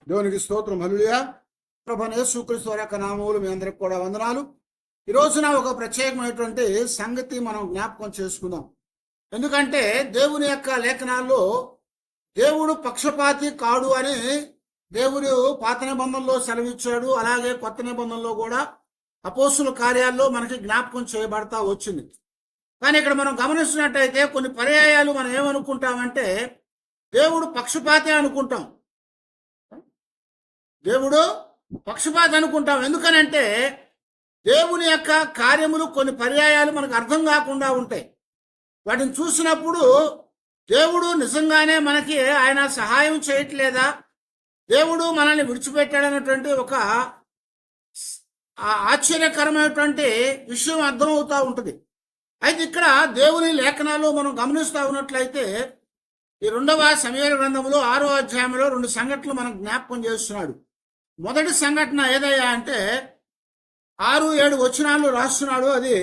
దేవునికి స్తోత్రం. హల్లెలూయా. ప్రభువైన యేసుక్రీస్తు వారి యొక్క నామములు మీ అందరికి కూడా వందనాలు. ఈ రోజున ఒక ప్రత్యేకమైనటువంటి సంగతి మనం జ్ఞాపకం చేసుకుందాం. ఎందుకంటే దేవుని యొక్క లేఖనాల్లో దేవుడు పక్షపాతి కాడు అని దేవుడు పాత నిబంధనలో సెలవిచ్చాడు. అలాగే కొత్త నిబంధనలో కూడా అపోస్తుల కార్యాల్లో మనకి జ్ఞాపకం చేయబడతా వచ్చింది. కానీ ఇక్కడ మనం గమనిస్తున్నట్టయితే కొన్ని పర్యాయాలు మనం ఏమనుకుంటామంటే దేవుడు పక్షపాతి అనుకుంటాం. దేవుడు పక్షపాతి అనుకుంటాం. ఎందుకనంటే దేవుని యొక్క కార్యములు కొన్ని పర్యాయాలు మనకు అర్థం కాకుండా ఉంటాయి. వాటిని చూసినప్పుడు దేవుడు నిజంగానే మనకి ఆయన సహాయం చేయట్లేదా, దేవుడు మనల్ని విడిచిపెట్టాడనేటువంటి ఒక ఆశ్చర్యకరమైనటువంటి విషయం అర్థమవుతూ ఉంటుంది. అయితే ఇక్కడ దేవుని లేఖనాలు మనం గమనిస్తూ ఉన్నట్లయితే ఈ 2వ సమూయేలు గ్రంథంలో 6వ అధ్యాయంలో 2 సంఘటనలు మనకు జ్ఞాపకం చేస్తున్నాడు. మొదటి సంఘటన ఏదయ్యా అంటే 6-7 వచనాలు రాస్తున్నాడు. అది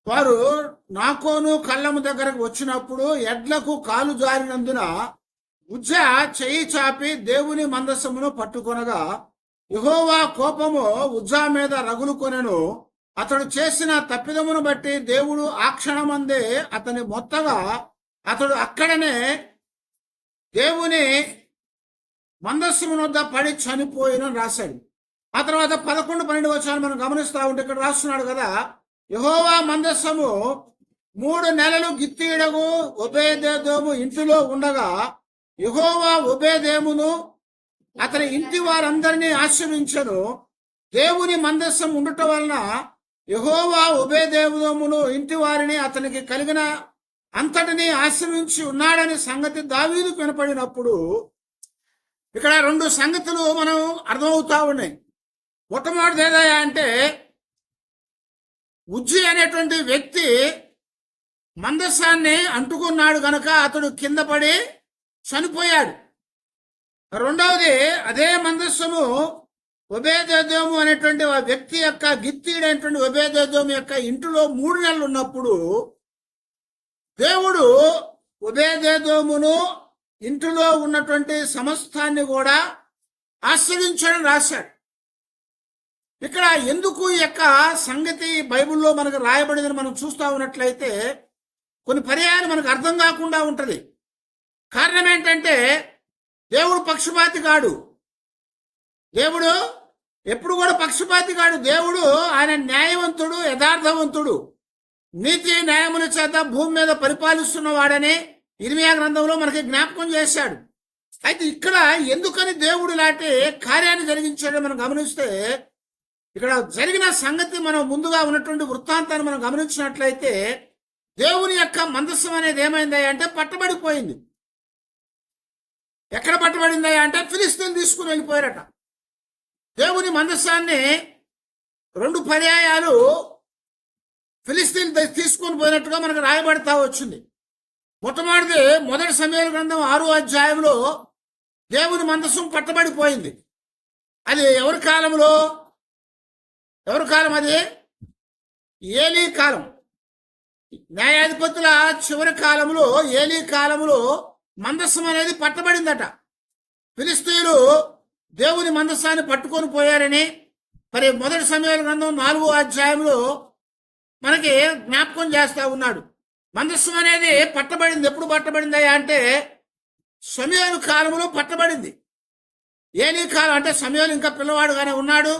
వారు నాకోను కళ్ళము దగ్గరకు వచ్చినప్పుడు ఎడ్లకు కాలు జారినందున ఉజ్జ చెయ్యి చాపి దేవుని మందసమును పట్టుకొనగా యెహోవా కోపము ఉజ్జా మీద రగులుకొనెను. అతడు చేసిన తప్పిదమును బట్టి దేవుడు ఆ క్షణమందే అతని మొత్తగా అతడు అక్కడనే దేవుని మందస్సు వద్ద పడి చనిపోయిన రాశాడు. ఆ తర్వాత 11-12 వచనాలు మనం గమనిస్తూ ఉంటే ఇక్కడ రాస్తున్నాడు కదా, యెహోవా మందస్సము 3 నెలలు గిత్తీడగు ఒబేదెదోము ఇంటిలో ఉండగా యెహోవా ఒబేదెదోమును అతని ఇంటి వారందరినీ ఆశీర్వించెను. దేవుని మందస్సం ఉండటం వలన యెహోవా ఒబేదెదోమును ఇంటి వారిని అతనికి కలిగిన అంతటిని ఆశీర్వించి ఉన్నాడనే సంగతి దావీదుకు వినపడినప్పుడు ఇక్కడ 2 సంగతులు మనం అర్థమవుతా ఉన్నాయి. మొట్టమొదటిది ఏదయ్యా అంటే ఉజ్జి అనేటువంటి వ్యక్తి మందస్సాన్ని అంటుకున్నాడు గనక అతడు కింద పడి చనిపోయాడు. రెండవది అదే మందస్సము ఒబేదెదోము అనేటువంటి ఆ వ్యక్తి యొక్క గిత్తీడైనటువంటి ఒబేదెదోము యొక్క ఇంటిలో 3 నెలలు ఉన్నప్పుడు దేవుడు ఒబేదెదోమును ఇంటిలో ఉన్నటువంటి సమస్తాన్ని కూడా ఆశ్రయించడం రాశాడు. ఇక్కడ ఎందుకు ఈ యొక్క సంగతి బైబిల్లో మనకు రాయబడిందని మనం చూస్తూ ఉన్నట్లయితే కొన్ని పర్యాయాలు మనకు అర్థం కాకుండా ఉంటుంది. కారణం ఏంటంటే దేవుడు పక్షపాతి కాడు. దేవుడు ఎప్పుడు కూడా పక్షపాతి కాడు. దేవుడు ఆయన న్యాయవంతుడు, యథార్థవంతుడు, నీతి న్యాయముల చేత భూమి మీద పరిపాలిస్తున్న వాడని ఇర్మియా గ్రంథంలో మనకి జ్ఞాపకం చేశాడు. అయితే ఇక్కడ ఎందుకని దేవుడు ఇలాంటి కార్యాన్ని జరిగించాడో మనం గమనిస్తే ఇక్కడ జరిగిన సంగతి మనం ముందుగా ఉన్నటువంటి వృత్తాంతాన్ని మనం గమనించినట్లయితే దేవుని యొక్క మందస్సం అనేది ఏమైందా అంటే పట్టబడిపోయింది. ఎక్కడ పట్టబడిందా అంటే ఫిలిస్తీన్ తీసుకుని వెళ్ళిపోయారట. దేవుని మందస్సాన్ని 2 పర్యాయాలు ఫిలిస్తీన్ తీసుకొని పోయినట్టుగా మనకు రాయబడతా వచ్చింది. మొదటి సమూయేలు గ్రంథం 6వ అధ్యాయంలో దేవుని మందస్సం పట్టబడిపోయింది. అది ఎవరి కాలం అది? ఏలీ కాలం. న్యాయాధిపతుల చివరి కాలంలో ఏలీ కాలంలో మందస్సం అనేది పట్టబడిందట. ఫిలిస్తీయులు దేవుని మందస్సాన్ని పట్టుకొని పోయారని మరి మొదటి సమూయేలు గ్రంథం 4వ అధ్యాయంలో మనకి జ్ఞాపకం చేస్తా ఉన్నాడు. మందస్సం అనేది పట్టబడింది. ఎప్పుడు పట్టబడిందా అంటే సమూయేలు కాలంలో పట్టబడింది. ఏలీ కాలం అంటే సమూయేలు ఇంకా పిల్లవాడుగానే ఉన్నాడు.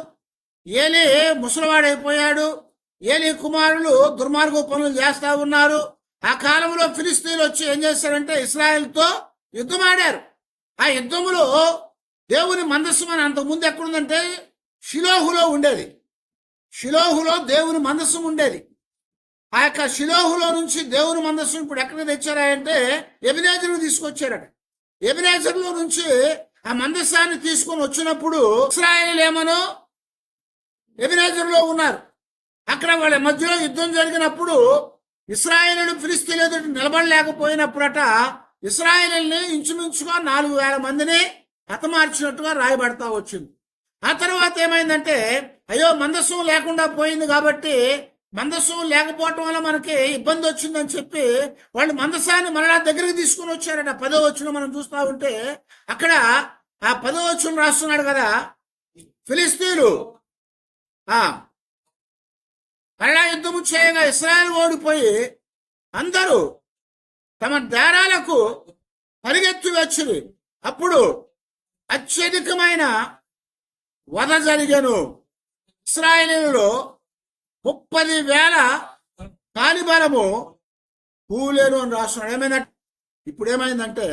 ఏలీ ముసలివాడైపోయాడు. ఏలీ కుమారులు దుర్మార్గ పనులు చేస్తా ఉన్నారు. ఆ కాలంలో ఫిలిస్తీన్లు వచ్చి ఏం చేశారంటే ఇశ్రాయేలుతో యుద్ధం ఆడారు. ఆ యుద్ధములో దేవుని మందస్సం అని అంతకుముందు ఎక్కడుందంటే షిలోహులో ఉండేది. షిలోహులో దేవుని మందస్సం ఉండేది. ఆ యొక్క షిలోహులో నుంచి దేవుని మందస్సం ఇప్పుడు ఎక్కడ తెచ్చారంటే ఎబెనేజరుకు తీసుకొచ్చారట. ఎబెనేజరులో నుంచి ఆ మందస్సాన్ని తీసుకొని వచ్చినప్పుడు ఇశ్రాయేలీయులు ఏమనో ఎబెనేజరులో ఉన్నారు. అక్కడ వాళ్ళ మధ్యలో యుద్ధం జరిగినప్పుడు ఇశ్రాయేలీయులు ఫిలిస్తీన్ల ఎదుట నిలబడలేకపోయినప్పుడట ఇశ్రాయేలీయుల్ని ఇంచుమించుగా 4,000 మందిని హతమార్చినట్టుగా రాయబడతా వచ్చింది. ఆ తర్వాత ఏమైందంటే అయ్యో మందస్సం లేకుండా పోయింది కాబట్టి మందస్సం లేకపోవటం వల్ల మనకి ఇబ్బంది వచ్చిందని చెప్పి వాళ్ళు మందస్సాన్ని మరలా దగ్గరికి తీసుకుని వచ్చారట. 10వ వచనం మనం చూస్తా ఉంటే అక్కడ ఆ 10వ వచనం రాస్తున్నాడు కదా, ఫిలిస్తీన్లు మరలా యుద్ధము చేయగా ఇశ్రాయేలు ఓడిపోయి అందరూ తమ దారాలకు పరిగెత్తి వచ్చింది. అప్పుడు అత్యధికమైన వధ జరిగెను. ఇశ్రాయేలీయులలో 30,000 కాలిబలము కూలేను అని రాస్తున్నాడు. ఏమైందంటే ఇప్పుడు ఏమైందంటే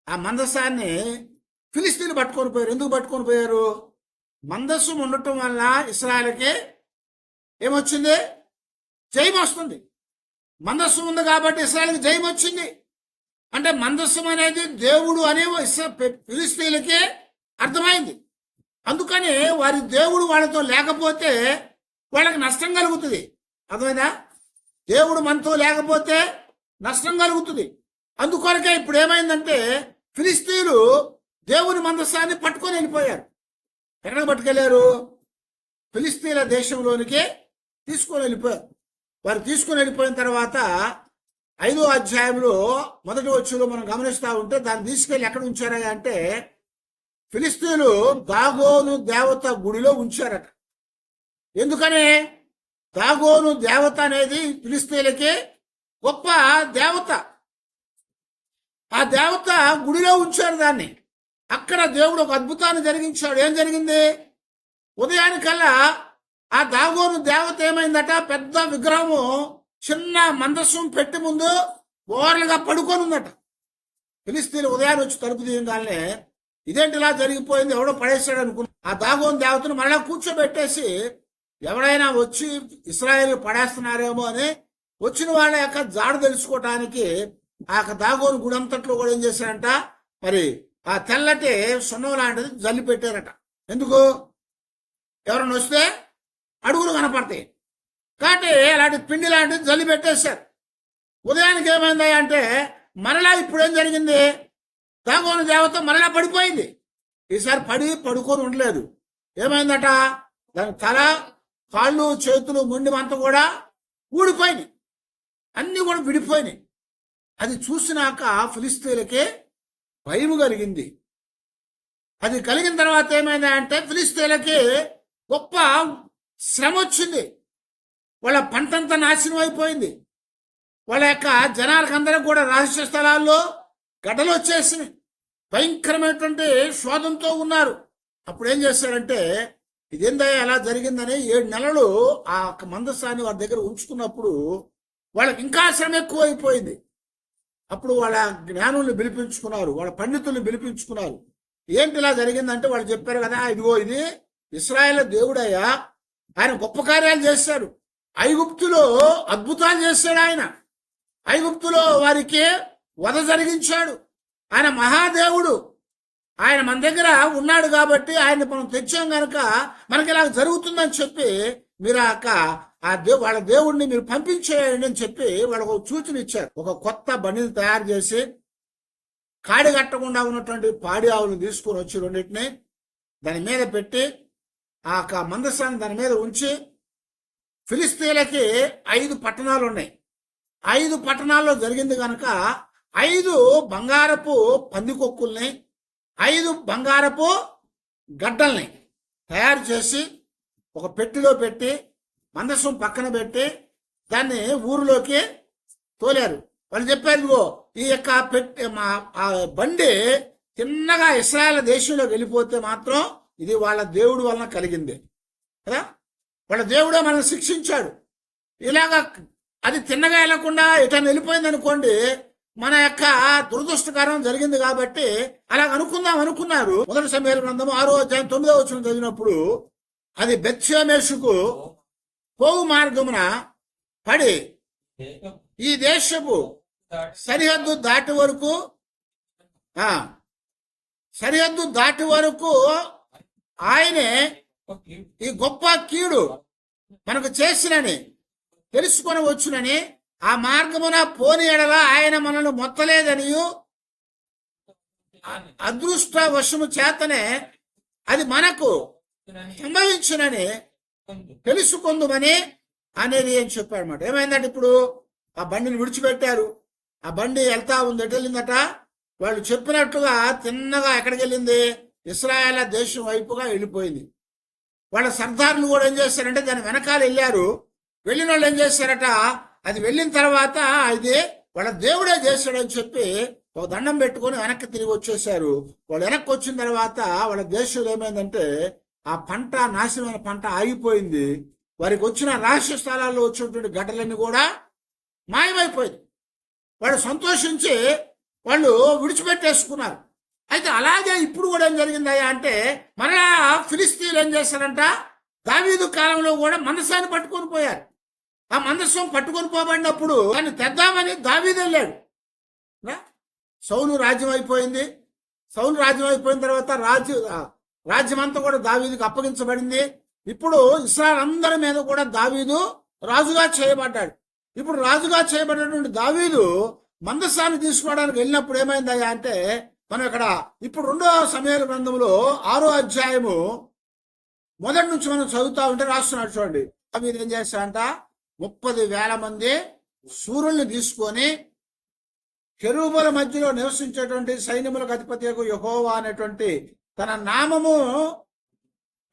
ఆ మందసాన్ని ఫిలిస్తీన్లు పట్టుకొని పోయారు. ఎందుకు పట్టుకొని పోయారు? మందస్సు ఉండటం వల్ల ఇశ్రాయేలుకి ఏమొచ్చింది? జయం వస్తుంది. మందస్సు ఉంది కాబట్టి ఇశ్రాయేలుకి జయం వచ్చింది. అంటే మందస్సు అనేది దేవుడు అనే ఫిలిస్తీన్లకి అర్థమైంది. అందుకని వారి దేవుడు వాళ్ళతో లేకపోతే వాళ్ళకి నష్టం కలుగుతుంది. అర్థమైందా? దేవుడు మనతో లేకపోతే నష్టం కలుగుతుంది. అందుకొరకే ఇప్పుడు ఏమైందంటే ఫిలిస్తీన్లు దేవుని మందస్సాన్ని పట్టుకొని వెళ్ళిపోయారు. ఎక్కడికి పట్టుకెళ్ళారు? ఫిలిస్తీన్ల దేశంలోనికి తీసుకొని వెళ్ళిపోయారు. వారు తీసుకొని వెళ్ళిపోయిన తర్వాత 5వ అధ్యాయంలో మొదటి వచ్చులో మనం గమనిస్తూ ఉంటే దాన్ని తీసుకెళ్ళి ఎక్కడ ఉంచారా అంటే ఫిలిస్తీన్లు దాగోను దేవత గుడిలో ఉంచారట. ఎందుకని? దాగోను దేవత అనేది ఫిలిస్తీన్లకి గొప్ప దేవత. ఆ దేవత గుడిలో ఉంచారు దాన్ని. అక్కడ దేవుడు ఒక అద్భుతాన్ని జరిగించాడు. ఏం జరిగింది? ఉదయానికల్లా ఆ దాగోను దేవత ఏమైందట, పెద్ద విగ్రహము చిన్న మందస్సం పెట్టి ముందు ఓరలుగా పడుకొని ఉందట. ఫిలిస్తీన్లు ఉదయాన్ని వచ్చి తలుపు తీయగానే ఇదేంటి ఇలా జరిగిపోయింది, ఎవడో పడేస్తాడు అనుకున్నా. ఆ దాగోను దేవతను మరలా కూర్చోబెట్టేసి ఎవడైనా వచ్చి ఇశ్రాయేలు పడేస్తున్నారేమో అని వచ్చిన వాళ్ళ యొక్క జాడు తెలుసుకోవటానికి ఆ దాగోను గుడంతట్లో కూడా ఏం చేశారంట, మరి ఆ తెల్లటి సున్నం లాంటిది జల్లి పెట్టారట. ఎందుకు? ఎవరైనా వస్తే అడుగులు కనపడతాయి కాబట్టి అలాంటి పిండి లాంటిది జల్లి పెట్టేశారు. ఉదయానికి ఏమైందా అంటే మరలా ఇప్పుడు ఏం జరిగింది? దాగోను దేవత మరలా పడిపోయింది. ఈసారి పడుకొని ఉండలేదు. ఏమైందట? దాని తల, కాళ్ళు, చేతులు, మొండి అంతా కూడా ఊడిపోయినాయి. అన్నీ కూడా విడిపోయినాయి. అది చూసినాక ఫిలిస్తీన్లకి భయం కలిగింది. అది కలిగిన తర్వాత ఏమైందా అంటే ఫిలిస్తీన్లకి గొప్ప శ్రమ వచ్చింది. వాళ్ళ పంటంతా నాశనం అయిపోయింది. వాళ్ళ యొక్క జనాలకు అందరికి కూడా రహస్య స్థలాల్లో గడ్డలు వచ్చేసి భయంకరమైనటువంటి శోధంతో ఉన్నారు. అప్పుడు ఏం చేశారంటే ఇదేందా ఎలా జరిగిందని 7 నెలలు ఆ మందసాన్ని వారి దగ్గర ఉంచుకున్నప్పుడు వాళ్ళకి ఇంకా శ్రమ ఎక్కువ అయిపోయింది. అప్పుడు వాళ్ళ జ్ఞానుల్ని పిలిపించుకున్నారు, వాళ్ళ పండితుల్ని పిలిపించుకున్నారు. ఏంటి ఇలా జరిగిందంటే వాళ్ళు చెప్పారు కదా, ఇదిగో ఇది ఇశ్రాయేలు దేవుడయ్యా, ఆయన గొప్ప కార్యాలు చేశాడు. ఐగుప్తులో అద్భుతాలు చేశాడు. ఆయన ఐగుప్తులో వారికి వధ జరిగించాడు. ఆయన మహాదేవుడు. ఆయన మన దగ్గర ఉన్నాడు కాబట్టి ఆయన మనం తెచ్చాం కనుక మనకి ఇలా జరుగుతుందని చెప్పి మీరు వాళ్ళ దేవుడిని మీరు పంపించేయండి అని చెప్పి వాళ్ళకు సూచన ఇచ్చారు. ఒక కొత్త బండిని తయారు చేసి కాడి కట్టకుండా ఉన్నటువంటి పాడి ఆవులను తీసుకొని వచ్చి రెండింటిని దాని మీద పెట్టి ఆ మందసాన్ని దాని మీద ఉంచి ఫిలిస్తీన్లకి 5 పట్టణాలు ఉన్నాయి. 5 పట్టణాల్లో జరిగింది కనుక 5 బంగారపు పందికొక్కుల్ని 5 బంగారపు గడ్డల్ని తయారు చేసి ఒక పెట్టిలో పెట్టి మందసం పక్కన పెట్టి దాన్ని ఊరిలోకి తోలారు. వాళ్ళు చెప్పారు, ఇదిగో ఈ యొక్క ఆ బండి తిన్నగా ఇశ్రాయేల్ దేశంలోకి వెళ్ళిపోతే మాత్రం ఇది వాళ్ళ దేవుడి వలన కలిగింది కదా, వాళ్ళ దేవుడే మనల్ని శిక్షించాడు. ఇలాగా అది తిన్నగా వెళ్ళకుండా ఇటని వెళ్ళిపోయింది అనుకోండి, మన యొక్క దురదృష్టకరం జరిగింది కాబట్టి అలాగ అనుకున్నారు. మొదటి సమయాల గ్రంథము 6వ అధ్యాయం 9వ వచనం చదివినప్పుడు అది బెత్షెమెషుకు పోవు మార్గమున పడి ఈ దేశపు సరిహద్దు దాటి వరకు ఆయనే ఈ గొప్ప కీడు మనకు చేసినని తెలుసుకొని వచ్చునని, ఆ మార్గమున పోని ఎడల ఆయన మనల్ని మొత్తలేదనియు అదృష్ట వశము చేతనే అది మనకు సంభవించునని తెలుసుకుందుమని అనేది అని చెప్పాడు అనమాట. ఏమైందంటే ఇప్పుడు ఆ బండిని విడిచిపెట్టారు. ఆ బండి వెళ్తా ఉంది, ఎటు వెళ్ళిందట? వాళ్ళు చెప్పినట్టుగా తిన్నగా ఎక్కడికి వెళ్ళింది? ఇశ్రాయేల్ దేశం వైపుగా వెళ్ళిపోయింది. వాళ్ళ సర్దార్లు కూడా ఏం చేశారంటే దాని వెనకాల వెళ్ళారు. వెళ్ళిన వాళ్ళు ఏం చేశారట, అది వెళ్ళిన తర్వాత ఇది వాళ్ళ దేవుడే చేశాడని చెప్పి ఒక దండం పెట్టుకొని వెనక్కి తిరిగి వచ్చేసారు. వాళ్ళు వెనక్కి వచ్చిన తర్వాత వాళ్ళ దేశంలో ఏమైందంటే ఆ పంట, నాశనమైన పంట ఆగిపోయింది. వారికి వచ్చిన రహస్య స్థలాల్లో వచ్చినటువంటి గడ్డలన్నీ కూడా మాయమైపోయింది. వాళ్ళు సంతోషించి వాళ్ళు విడిచిపెట్టేసుకున్నారు. అయితే అలాగే ఇప్పుడు కూడా ఏం జరిగిందయ్యా అంటే మరలా ఫిలిస్తీన్లు ఏం చేశారంట, దావీదు కాలంలో కూడా మందసాన్ని పట్టుకొని పోయారు. ఆ మందస్సం పట్టుకొని పోబడినప్పుడు దాన్ని తెద్దామని దావీదు వెళ్ళాడు. సౌలు రాజ్యం అయిపోయింది. సౌలు రాజ్యం అయిపోయిన తర్వాత రాజ్యం అంతా కూడా దావీదుకి అప్పగించబడింది. ఇప్పుడు ఇశ్రాయేలు అందరి మీద కూడా దావీదు రాజుగా చేయబడ్డాడు. ఇప్పుడు రాజుగా చేయబడినటువంటి దావీదు మందసాన్ని తీసుకోవడానికి వెళ్ళినప్పుడు ఏమైందయ్యా అంటే మనం ఇక్కడ ఇప్పుడు 2వ సమూయేలు గ్రంథంలో 6వ అధ్యాయము మొదటి నుంచి మనం చదువుతా ఉంటే రాస్తున్నాడు చూడండి. దావీదు ఏం చేస్తాడంట, 30,000 మంది శూరుల్ని తీసుకొని కెరూబుల మధ్యలో నివసించేటువంటి సైన్యములకు అధిపతియగు యెహోవా అనేటువంటి తన నామము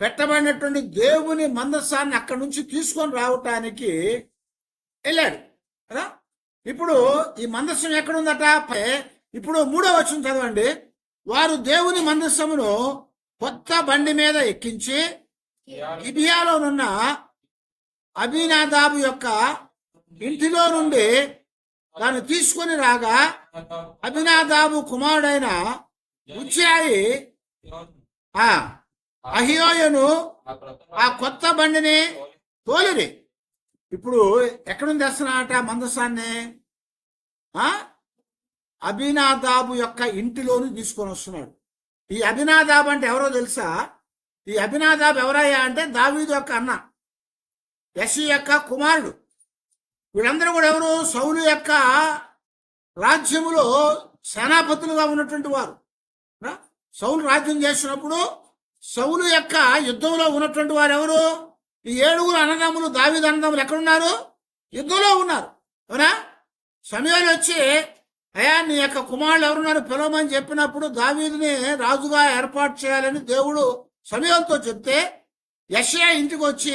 పెట్టబడినటువంటి దేవుని మందసాన్ని అక్కడి నుంచి తీసుకొని రావటానికి వెళ్ళాడు కదా. ఇప్పుడు ఈ మందస్సం ఎక్కడుందట? ఇప్పుడు 3వ వచనం చదవండి. వారు దేవుని మందస్సమును కొత్త బండి మీద ఎక్కించి గిబియాలోనున్న అబీనాదాబు యొక్క ఇంటిలో నుండి దాన్ని తీసుకొని రాగా అబీనాదాబు కుమారుడైన ఉజ్జాయి అహియోయను ఆ కొత్త బండిని తోలిరి. ఇప్పుడు ఎక్కడుంది తెస్తున్నాడట మందసాన్ని? అబీనాదాబు యొక్క ఇంటిలోని తీసుకొని వస్తున్నాడు. ఈ అబీనాదాబు అంటే ఎవరో తెలుసా? ఈ అబీనాదాబు ఎవరయ్యా అంటే దావీదు యొక్క అన్న, యెషీ యొక్క కుమారుడు. వీళ్ళందరూ కూడా ఎవరు? సౌలు యొక్క రాజ్యములో సేనాపతులుగా ఉన్నటువంటి వారు. సౌలు రాజ్యం చేస్తున్నప్పుడు సౌలు యొక్క యుద్ధంలో ఉన్నటువంటి వారు ఎవరు? ఈ 7 అన్నదమ్ములు, దావీదు అన్నదమ్ములు ఎక్కడున్నారు? యుద్ధంలో ఉన్నారు. అవునా? సమూయేలు వచ్చి అయ్యా నీ యొక్క కుమారులు ఎవరున్నారు పిలవమని చెప్పినప్పుడు దావీదుని రాజుగా ఏర్పాటు చేయాలని దేవుడు సమూయేలుతో చెప్తే యెషయా ఇంటికి వచ్చి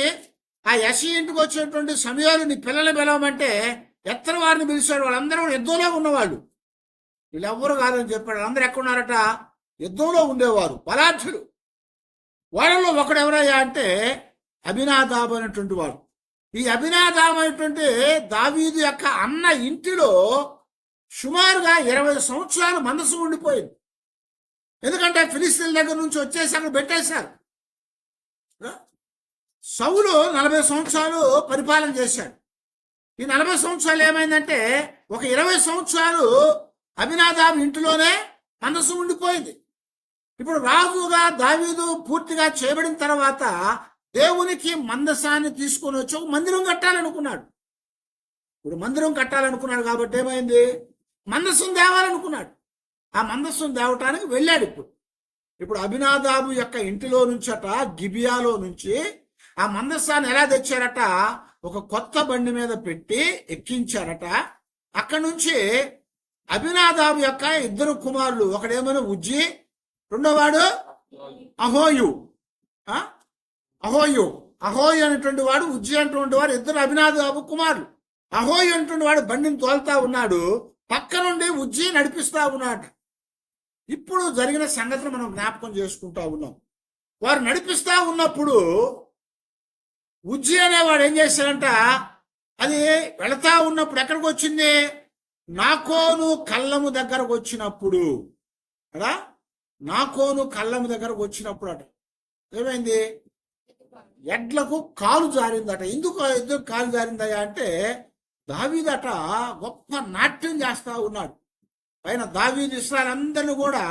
ఆ యెషయా ఇంటికి వచ్చేటువంటి సమూయేలు నీ పిల్లల్ని పిలవమంటే ఎత్తర వారిని పిలిచాడు. వాళ్ళందరూ కూడా యుద్ధంలో ఉన్నవాళ్ళు. వీళ్ళెవ్వరు కాదని చెప్పాడు. వాళ్ళందరూ ఎక్కడున్నారట? యుద్ధంలో ఉండేవారు, బలాఢ్యులు. వాళ్ళలో ఒకడు ఎవరయ్యా అంటే అబీనాదాబు అనేటువంటి వాడు. ఈ అబీనాదాబు అనేటువంటి దావీదు యొక్క అన్న ఇంటిలో సుమారుగా 20 సంవత్సరాలు మందసం ఉండిపోయింది. ఎందుకంటే ఫిలిస్తీన్ల దగ్గర నుంచి వచ్చేసి అక్కడ పెట్టేశారు. సౌలు 40 సంవత్సరాలు పరిపాలన చేశాడు. ఈ 40 సంవత్సరాలు ఏమైందంటే ఒక 20 సంవత్సరాలు అబీనాదాబు ఇంటిలోనే మందసం ఉండిపోయింది. ఇప్పుడు రాజుగా దావీదు పూర్తిగా చేయబడిన తర్వాత దేవునికి మందసాన్ని తీసుకొని వచ్చి ఒక మందిరం కట్టాలనుకున్నాడు. ఇప్పుడు మందిరం కట్టాలనుకున్నాడు కాబట్టి ఏమైంది? మందసం తేవాలనుకున్నాడు. ఆ మందసం తేవటానికి వెళ్ళాడు. ఇప్పుడు అబీనాదాబు యొక్క ఇంటిలో నుంచట గిబియాలో నుంచి ఆ మందసాన్ని ఎలా తెచ్చారట? ఒక కొత్త బండి మీద పెట్టి ఎక్కించారట. అక్కడి నుంచి అబీనాదాబు యొక్క 2 కుమారులు, ఒకడేమో ఉజ్జి, రెండోవాడు అహోయు. అహోయు అనేటువంటి వాడు, ఉజ్జి అనేటువంటి వాడు 2 అబీనాదాబు కుమారులు. అహోయు అనేటువంటి వాడు బండిని తోలుతా ఉన్నాడు, పక్క నుండి ఉజ్జి నడిపిస్తా ఉన్నాడు. ఇప్పుడు జరిగిన సంగతిని మనం జ్ఞాపకం చేసుకుంటా ఉన్నాం. వారు నడిపిస్తా ఉన్నప్పుడు ఉజ్జి అనేవాడు ఏం చేశాడంట, అది వెళతా ఉన్నప్పుడు ఎక్కడికి వచ్చింది? నాకోను కళ్ళము దగ్గరకు వచ్చినప్పుడు కదా, నాకోను కళ్ళము దగ్గరకు వచ్చినప్పుడు అట ఏమైంది? ఎడ్లకు కాలు జారిందట. ఎందుకు కాలు జారిందయ్యా అంటే దావీదట గొప్ప నాట్యం చేస్తా ఉన్నాడు. పైన దావీదు ఇశ్రాయేలందరినీ కూడా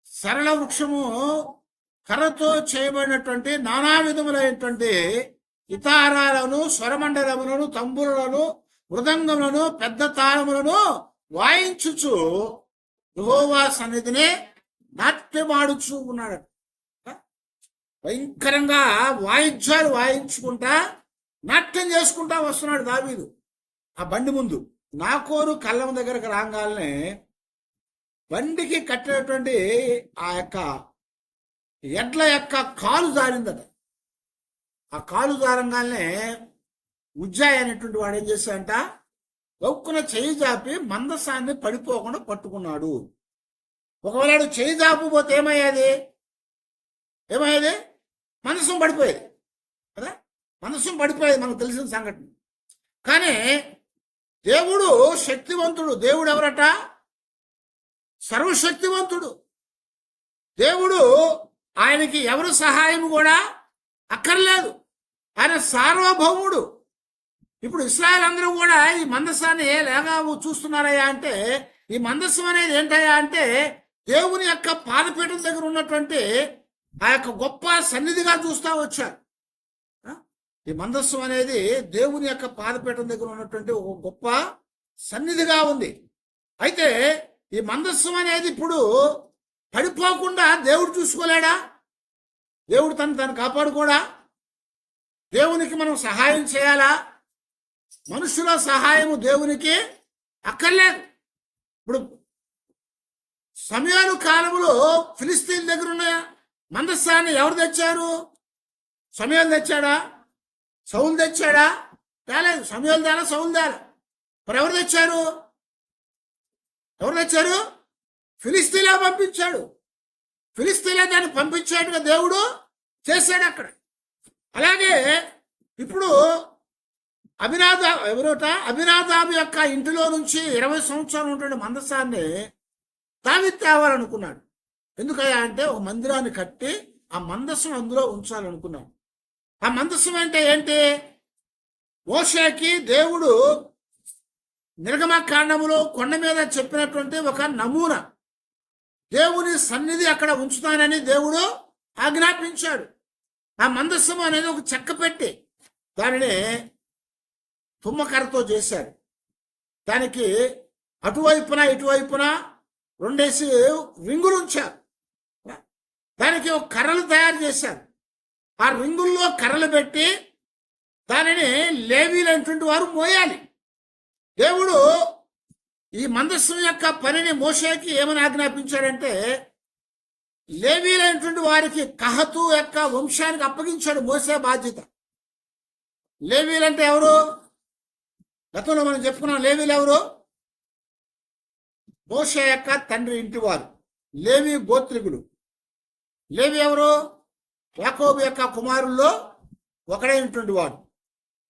సరళ వృక్షము కర్రతో చేయబడినటువంటి నానా విధములైనటువంటి ఇతారాలను, స్వరమండలములను, తంబురులను, మృదంగములను, పెద్ద తాళములను వాయించుచు యెహోవా సన్నిధిని నాట్యమాడుచు ఉన్నాడు. భయంకరంగా వాయిద్యాలు వాయించుకుంటా నాట్యం చేసుకుంటా వస్తున్నాడు దావీదు ఆ బండి ముందు. నాకోరు కళ్ళం దగ్గరకు రాగానే బండికి కట్టినటువంటి ఆ యొక్క ఎడ్ల యొక్క కాలు జారిందట. ఆ కాలు జారంగానే ఉజ్జాయి అనేటువంటి వాడు ఏం చేశాడంట, ఒక్కున చేయి జాపి మందసాన్ని పడిపోకుండా పట్టుకున్నాడు. ఒకవేళ చేయి జాపకపోతే ఏమయ్యేది? మనసు పడిపోయేది కదా, మనసు పడిపోయేది, మనకు తెలిసిన సంఘటన. కానీ దేవుడు శక్తివంతుడు. దేవుడు ఎవరట? సర్వశక్తివంతుడు. దేవుడు, ఆయనకి ఎవరు సహాయం కూడా అక్కర్లేదు. ఆయన సార్వభౌముడు. ఇప్పుడు ఇశ్రాయేల్ అందరూ కూడా ఈ మందసాన్ని ఎలాగా చూస్తున్నారయ్యా అంటే, ఈ మందసం అనేది ఏంటయ్యా అంటే దేవుని యొక్క పాదపీఠం దగ్గర ఉన్నటువంటి ఆ యొక్క గొప్ప సన్నిధిగా చూస్తూ వచ్చారు. ఈ మందస్సం అనేది దేవుని యొక్క పాదపీఠం దగ్గర ఉన్నటువంటి ఒక గొప్ప సన్నిధిగా ఉంది. అయితే ఈ మందస్సం అనేది ఇప్పుడు పడిపోకుండా దేవుడు చూసుకోలేడా? దేవుడు తను కాపాడుకోడా? దేవునికి మనం సహాయం చేయాలా? మనుషుల సహాయము దేవునికి అక్కర్లేదు. ఇప్పుడు సమయాలు కాలంలో ఫిలిస్తీన్ దగ్గర ఉన్న మందస్సాన్ని ఎవరు తెచ్చారు? సమయాలు తెచ్చాడా? సౌలు తెచ్చాడా? తేలేదు. సమయాలు తేలా, సౌలు తేలా. మరి ఎవరు తెచ్చారు? ఫిలిస్తీన్లో పంపించాడు. ఫిలిస్తీన్లో దాన్ని పంపించేట్టుగా దేవుడు చేశాడు అక్కడ. అలాగే ఇప్పుడు అభినాదాబు యొక్క ఇంటిలో నుంచి 20 సంవత్సరాలు ఉంటున్న మందసాన్ని దావీదు తేవాలనుకున్నాడు. ఎందుకయ్యా అంటే ఒక మందిరాన్ని కట్టి ఆ మందస్సును అందులో ఉంచాలనుకున్నాడు. ఆ మందస్సం అంటే ఏంటి? మోషేకి దేవుడు నిర్గమకాండములో కొండ మీద చెప్పినటువంటి ఒక నమూనా. దేవుని సన్నిధి అక్కడ ఉంచుతానని దేవుడు ఆజ్ఞాపించాడు. ఆ మందస్సం అనేది ఒక చెక్క పెట్టి దానిని తుమ్మకర్రతో చేశాడు. దానికి అటువైపున ఇటువైపున 2 రింగులు ఉంచారు. దానికి ఒక కర్రలు తయారు చేశారు. ఆ రింగుల్లో కర్రలు పెట్టి దానిని లేవీలైనటువంటి వారు మోయాలి. దేవుడు ఈ మందస్సం యొక్క పనిని మోషేకి ఏమని ఆజ్ఞాపించాడంటే, లేవీలైనటువంటి వారికి కహతు యొక్క వంశానికి అప్పగించాడు మోసే బాధ్యత. లేవీలంటే ఎవరు? గతంలో మనం చెప్పుకున్నాం. లేవీలు ఎవరు? మోషే యొక్క తండ్రి ఇంటి వారు, లేవి గోత్రికులు. లేవి ఎవరు? యాకోబు యొక్క కుమారుల్లో ఒకడైనటువంటి వాడు.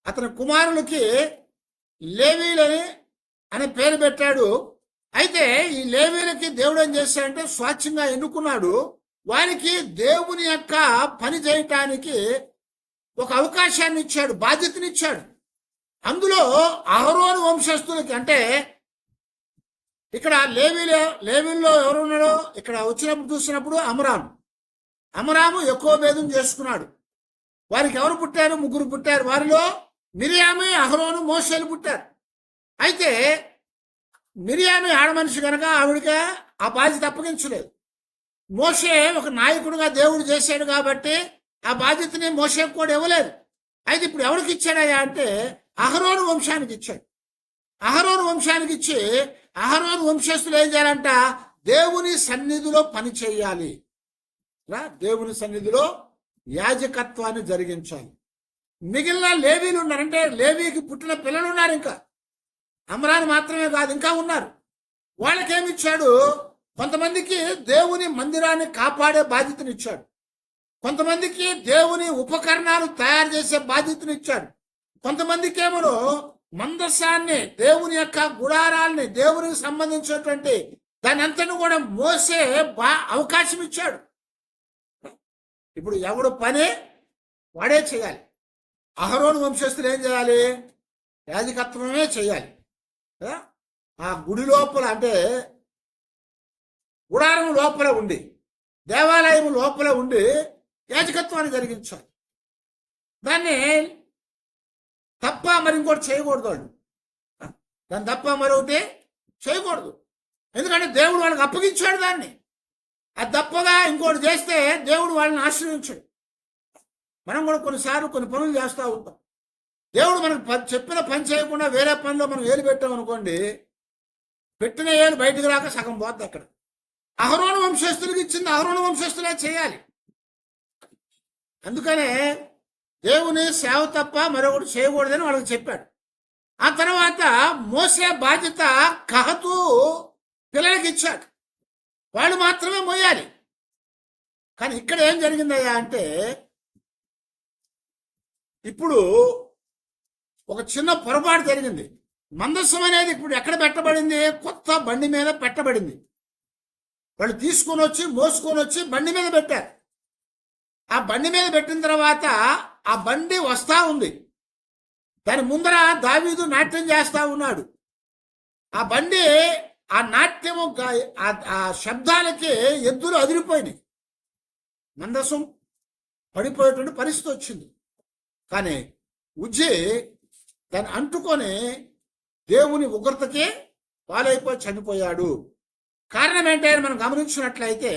అతని కుమారులకి లేవీలని అనే పేరు పెట్టాడు. అయితే ఈ లేవీలకి దేవుడు ఏం చేశాడంటే స్వాచ్ఛంగా ఎన్నుకున్నాడు. వారికి దేవుని యొక్క పని చేయటానికి ఒక అవకాశాన్ని ఇచ్చాడు, బాధ్యతనిచ్చాడు. అందులో అహరోను వంశస్థులకి, అంటే ఇక్కడ లేవీల్లో ఎవరు ఉన్నాడో ఇక్కడ వచ్చినప్పుడు చూసినప్పుడు అమరాము ఎక్కువ భేదం చేసుకున్నాడు. వారికి ఎవరు పుట్టారు? 3 పుట్టారు. వారిలో మిరియామి, అహరోను, మోషేలు పుట్టారు. అయితే మిరియామి ఆడమనిషి కనుక ఆవిడకి ఆ బాధ్యత అప్పగించలేదు. మోషే ఒక నాయకుడుగా దేవుడు చేశాడు కాబట్టి ఆ బాధ్యతని మోషేకు కూడా ఇవ్వలేదు. అయితే ఇప్పుడు ఎవరికి ఇచ్చాడయ్యా అంటే అహరోను వంశానికి ఇచ్చాడు. అహరోను వంశానికి ఇచ్చి అహరోను వంశస్థులు ఏం చేయాలంట? దేవుని సన్నిధిలో పని చేయాలి. దేవుని సన్నిధిలో యాజకత్వాన్ని జరిగించాలి. మిగిలిన లేవీలు ఉన్నారు. అంటే లేవీకి పుట్టిన పిల్లలు ఉన్నారు. ఇంకా అమరాన్ని మాత్రమే కాదు, ఇంకా ఉన్నారు. వాళ్ళకేమిచ్చాడు? కొంతమందికి దేవుని మందిరాన్ని కాపాడే బాధ్యతనిచ్చాడు. కొంతమందికి దేవుని ఉపకరణాలు తయారు చేసే బాధ్యతనిచ్చాడు. కొంతమందికి ఏమో మందసాన్ని, దేవుని యొక్క గుడారాల్ని, దేవునికి సంబంధించినటువంటి దాని అంతను కూడా మోసే అవకాశం ఇచ్చాడు. ఇప్పుడు ఎవడు పని వాడే చేయాలి. అహరోను వంశస్థులు ఏం చేయాలి? యాజకత్వమే చేయాలి. ఆ గుడి లోపల, అంటే గుడారం లోపల ఉండి, దేవాలయం లోపల ఉండి యాజకత్వాన్ని జరిగించాలి. దాన్ని తప్ప మరి ఇంకోటి చేయకూడదు. వాళ్ళు దాన్ని తప్ప మరొకటి చేయకూడదు. ఎందుకంటే దేవుడు వాళ్ళకి అప్పగించాడు దాన్ని. అది తప్పగా ఇంకోటి చేస్తే దేవుడు వాళ్ళని ఆశ్రయించాడు. మనం కూడా కొన్నిసార్లు కొన్ని పనులు చేస్తూ ఉంటాం. దేవుడు మనకు చెప్పిన పని చేయకుండా వేరే పనిలో మనం ఏలు పెట్టాం అనుకోండి, పెట్టిన ఏలు బయటకు రాక సగం పోద్ది అక్కడ. అహరోను వంశస్థులకు ఇచ్చింది అహరోను వంశస్థులే చేయాలి. అందుకనే దేవుని సేవ తప్ప మరొకటి చేయకూడదని వాళ్ళకి చెప్పాడు. ఆ తర్వాత మోసే బాధ్యత కహతు పిల్లలకి ఇచ్చాడు, వాళ్ళు మాత్రమే మోయాలి. కానీ ఇక్కడ ఏం జరిగిందయ్యా అంటే, ఇప్పుడు ఒక చిన్న పొరపాటు జరిగింది. మందస్సం అనేది ఇప్పుడు ఎక్కడ పెట్టబడింది? కొత్త బండి మీద పెట్టబడింది. వాళ్ళు తీసుకొని వచ్చి మోసుకొని వచ్చి బండి మీద పెట్టారు. ఆ బండి మీద పెట్టిన తర్వాత ఆ బండి వస్తా ఉంది. దాని ముందర దావీదు నాట్యం చేస్తా ఉన్నాడు. ఆ బండి ఆ నాట్యము ఆ శబ్దాలకి ఎద్దులు అదిరిపోయినాయి. మందసం పడిపోయేటువంటి పరిస్థితి వచ్చింది. కానీ ఉజ్జి దాన్ని అంటుకొని దేవుని ఉగ్రతకి పాలైపోయి చనిపోయాడు. కారణం ఏంటని మనం గమనించినట్లయితే,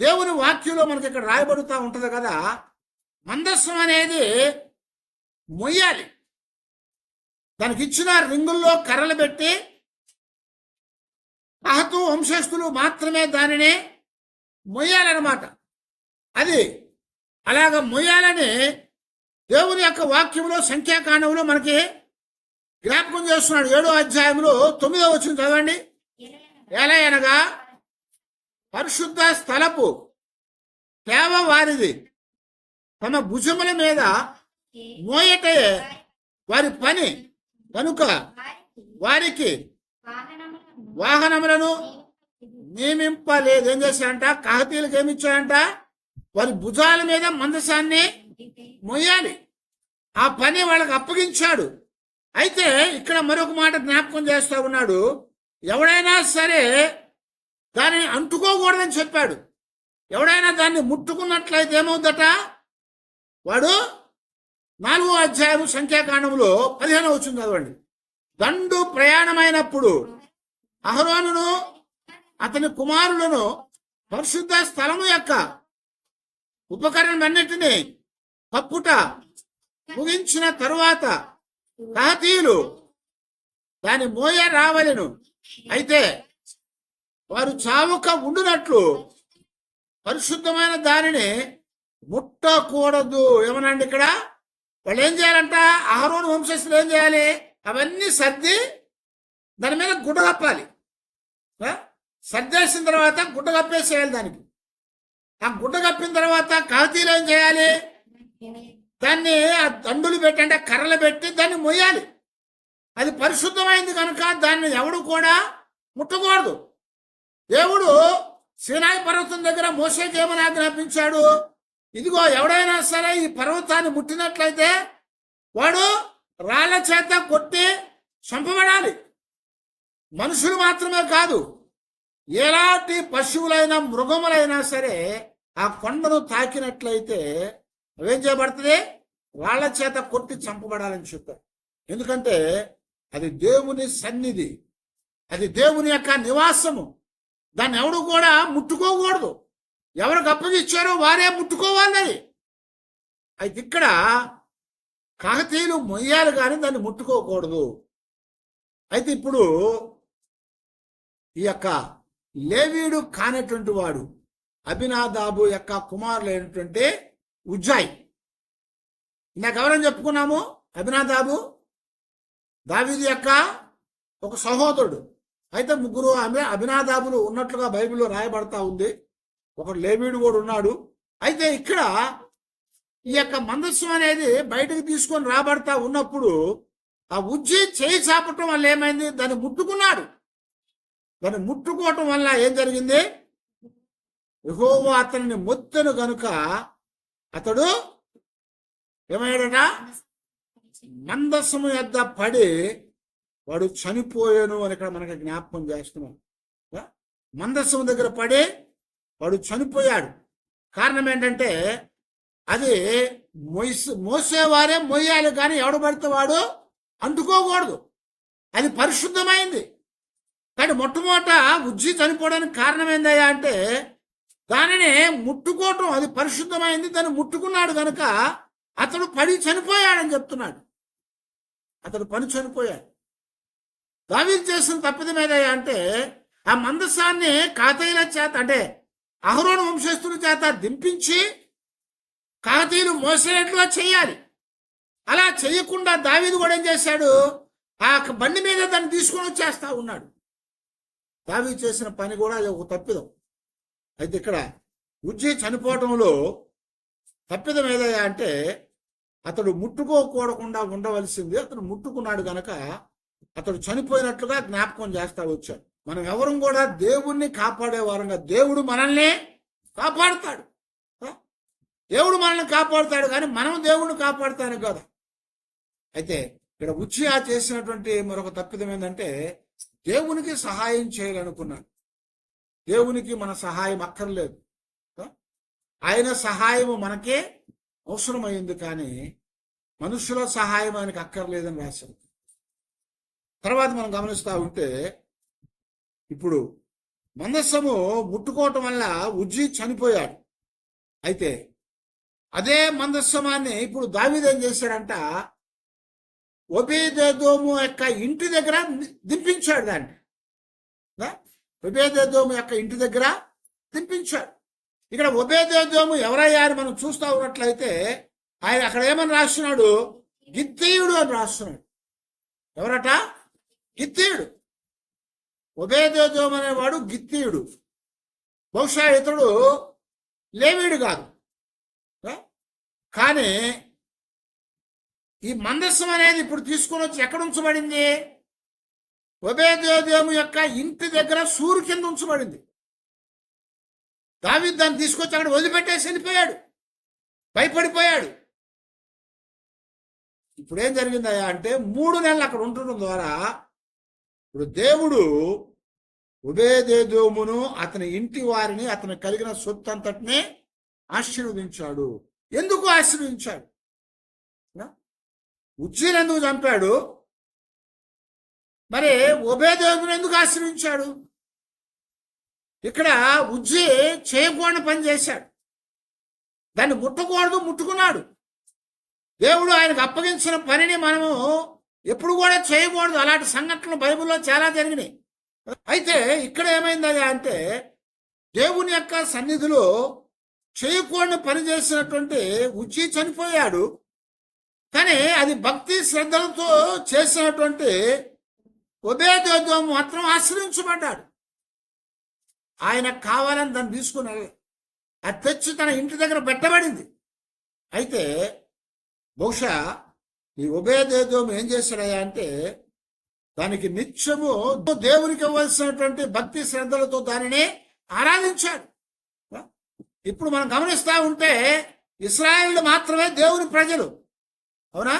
దేవుని వాక్యంలో మనకి ఇక్కడ రాయబడుతూ ఉంటుంది కదా, మందస్సం అనేది మొయ్యాలి. దానికి ఇచ్చిన రింగుల్లో కర్రలు పెట్టి కహతు వంశస్థులు మాత్రమే దానిని మొయ్యాలన్నమాట. అది అలాగ మొయ్యాలని దేవుని యొక్క వాక్యంలో సంఖ్యాకాండంలో మనకి జ్ఞాపకం చేస్తున్నాడు. 7వ అధ్యాయంలో 9వ వచనం చదవండి. ఎలా అనగా, పరిశుద్ధ స్థలపు తేవ వారిది, తమ భుజముల మీద మోయటే వారి పని కనుక వారికి వాహనములను నియమింపలేదు. ఏం చేశాడంట? కహతీలకు ఏమిచ్చాడంట? వారి భుజాల మీద మందసాన్ని మొయ్యాలి. ఆ పని వాళ్ళకి అప్పగించాడు. అయితే ఇక్కడ మరొక మాట జ్ఞాపకం చేస్తా ఉన్నాడు. ఎవడైనా సరే దానిని అంటుకోకూడదని చెప్పాడు. ఎవడైనా దాన్ని ముట్టుకున్నట్లయితే ఏమవుద్దట? వాడు 4వ అధ్యాయం సంఖ్యాకాండంలో 15వ వచనం చదవండి. దండు ప్రయాణమైనప్పుడు అహరోనును అతని కుమారులను పరిశుద్ధ స్థలము యొక్క ఉపకరణమన్నిటినీ కప్పుట ముగించిన తరువాత కహతీయులు దాని మోయ రావలెను. అయితే వారు చావుక ఉండునట్లు పరిశుద్ధమైన దానిని ముట్టకూడదు. ఏమనండి ఇక్కడ? వాళ్ళు ఏం చేయాలంట? అహరోను వంశస్థులు ఏం చేయాలి? అవన్నీ సర్ది దాని మీద గుడ్డ కప్పాలి. సర్దేసిన తర్వాత గుడ్డ కప్పేసేయాలి దానికి. ఆ గుడ్డ కప్పిన తర్వాత కహతీలు ఏం చేయాలి? దాన్ని ఆ దండులు పెట్టి, అంటే కర్రలు పెట్టి దాన్ని మొయ్యాలి. అది పరిశుద్ధమైంది కనుక దాన్ని ఎవడు కూడా ముట్టకూడదు. దేవుడు సీనాయి పర్వతం దగ్గర మోషేకి ఏమని ఆజ్ఞాపించాడు? ఇదిగో, ఎవడైనా సరే ఈ పర్వతాన్ని ముట్టినట్లయితే వాడు రాళ్ల చేత కొట్టి చంపబడాలి. మనుషులు మాత్రమే కాదు, ఎలాంటి పశువులైనా మృగములైనా సరే ఆ కొండను తాకినట్లయితే అవేం చేయబడుతుంది? రాళ్ల చేత కొట్టి చంపబడాలని చెప్పారు. ఎందుకంటే అది దేవుని సన్నిధి, అది దేవుని యొక్క నివాసము. దాన్ని ఎవడు కూడా ముట్టుకోకూడదు. ఎవరికి అప్పగిచ్చారో వారే ముట్టుకోవాలి. అయితే ఇక్కడ కహతీలు మొయ్యాలి కానీ దాన్ని ముట్టుకోకూడదు. అయితే ఇప్పుడు ఈ యొక్క లేవీయుడు కానటువంటి వాడు అబినాదాబు యొక్క కుమారులైనటువంటి ఉజ్జాయి. ఇందాక ఎవరని చెప్పుకున్నాము? అబినాదాబు దావీదు యొక్క ఒక సహోదరుడు. అయితే ముగ్గురు అబినాదాబులు ఉన్నట్లుగా బైబిల్లో రాయబడతా ఉంది. ఒకడు లేవీయుడు కూడా ఉన్నాడు. అయితే ఇక్కడ ఈ యొక్క మందస్సం అనేది బయటకు తీసుకొని రాబడతా ఉన్నప్పుడు ఆ ఉజ్జి చేయి చాపటం వల్ల ఏమైంది? దాన్ని ముట్టుకున్నాడు. దాన్ని ముట్టుకోవటం వల్ల ఏం జరిగింది? యెహోవా అతనిని మొత్తెను గనుక అతడు ఏమయ్యాడట? మందస్సము యొద్ద పడి వాడు చనిపోయాను అని ఇక్కడ మనకి జ్ఞాపకం చేస్తున్నాం. మందస్సము దగ్గర పడి వాడు చనిపోయాడు. కారణం ఏంటంటే అది మోసేవారే మొయ్యాలి కానీ ఎవడు పడితే వాడు అంటుకోకూడదు. అది పరిశుద్ధమైంది. కానీ మొట్టమొదట ఉజ్జి చనిపోవడానికి కారణం ఏందయ్యా అంటే దానిని ముట్టుకోవటం, అది పరిశుద్ధమైంది, దాన్ని ముట్టుకున్నాడు కనుక అతడు పడి చనిపోయాడని చెప్తున్నాడు. అతడు పని చనిపోయాడు. దావీదు చేసిన తప్పిదం ఏదయ్యా అంటే ఆ మందసాన్ని కాతీయుల చేత అంటే అహరోను వంశస్థుల చేత దింపించి కాతీయులు మోసేట్లుగా చేయాలి. అలా చేయకుండా దావీదు కూడా ఏం చేశాడు, ఆ బండి మీద దాన్ని తీసుకొని వచ్చేస్తా ఉన్నాడు. దావీదు చేసిన పని కూడా అది ఒక తప్పిదం. అయితే ఇక్కడ ఉజ్జీ చనిపోవటంలో తప్పిదం ఏదయ్యా అంటే, అతడు ముట్టుకోకూడకుండా ఉండవలసింది అతడు ముట్టుకున్నాడు గనక అతడు చనిపోయినట్లుగా జ్ఞాపకం చేస్తా వచ్చాడు. మనం ఎవరం కూడా దేవుణ్ణి కాపాడే వారంగా, దేవుడు మనల్ని కాపాడుతాడు. దేవుడు మనల్ని కాపాడుతాడు కానీ మనం దేవుడిని కాపాడుతాను కదా. అయితే ఇక్కడ ఉజ్జియా చేసినటువంటి మరొక తప్పిదం ఏంటంటే, దేవునికి సహాయం చేయాలనుకున్నాడు. దేవునికి మన సహాయం అక్కర్లేదు, ఆయన సహాయము మనకే అవసరమైంది కానీ మనుషుల సహాయం ఆయనకు అక్కర్లేదని రాశారు. తర్వాత మనం గమనిస్తూ ఉంటే, ఇప్పుడు మందస్సము ముట్టుకోవటం వల్ల ఉజ్జీ చనిపోయాడు. అయితే అదే మందస్సమాన్ని ఇప్పుడు దావీదు ఏం చేశాడంట, ఒబేదెదోము యొక్క ఇంటి దగ్గర దింపించాడు. దాన్ని ఒబేదెదోము యొక్క ఇంటి దగ్గర దింపించాడు. ఇక్కడ ఒబేదెదోము ఎవరయ్యా అని మనం చూస్తూ ఉన్నట్లయితే ఆయన అక్కడ ఏమని రాస్తున్నాడు, గిత్తీయుడు అని రాస్తున్నాడు. ఎవరట? గిత్తీయుడు. ఒబేదెదోము అనేవాడు గిత్తీయుడు. బహుశా ఇతడు లేవీయుడు కాదు. కానీ ఈ మందస్సం అనేది ఇప్పుడు తీసుకొని వచ్చి ఎక్కడ ఉంచబడింది? ఒబేదెదోము యొక్క ఇంటి దగ్గర సూరు కింద ఉంచబడింది. దావీదు దాన్ని తీసుకొచ్చి అక్కడ వదిలిపెట్టేసి వెళ్ళిపోయాడు, భయపడిపోయాడు. ఇప్పుడు ఏం జరిగిందయ్యా అంటే 3 నెలలు అక్కడ ఉండటం ద్వారా ఇప్పుడు దేవుడు ఒబేదెదోమును అతని ఇంటి వారిని అతని కలిగిన సొత్తు అంతటిని ఆశీర్వదించాడు. ఎందుకు ఆశీర్వదించాడు? ఉజ్జీని ఎందుకు చంపాడు? మరి ఒబేదెదోమును ఎందుకు ఆశీర్వదించాడు? ఇక్కడ ఉజ్జీ చేయకూడని పని చేశాడు, దాన్ని ముట్టకూడదు, ముట్టుకున్నాడు. దేవుడు ఆయనకు అప్పగించిన పనిని మనము ఎప్పుడు కూడా చేయకూడదు. అలాంటి సంఘటనలు బైబిల్లో చాలా జరిగినాయి. అయితే ఇక్కడ ఏమైందయ్యా అంటే, దేవుని యొక్క సన్నిధిలో చేయకూడని పని చేసినటువంటి ఉజ్జీ చనిపోయాడు. కానీ అది భక్తి శ్రద్ధలతో చేసినటువంటి ఒబేదెదోము మాత్రం ఆశ్రయించబడ్డాడు. ఆయన కావాలని దాన్ని తీసుకున్నాడు, అది తెచ్చి తన ఇంటి దగ్గర పెట్టబడింది. అయితే బహుశా ఈ ఒబేదెదోము ఏం చేశాడయ్యా అంటే, దానికి నిత్యము దేవునికి ఇవ్వాల్సినటువంటి భక్తి శ్రద్ధలతో దానిని ఆరాధించాడు. ఇప్పుడు మనం గమనిస్తూ ఉంటే ఇశ్రాయేలు మాత్రమే దేవుని ప్రజలు. అవునా?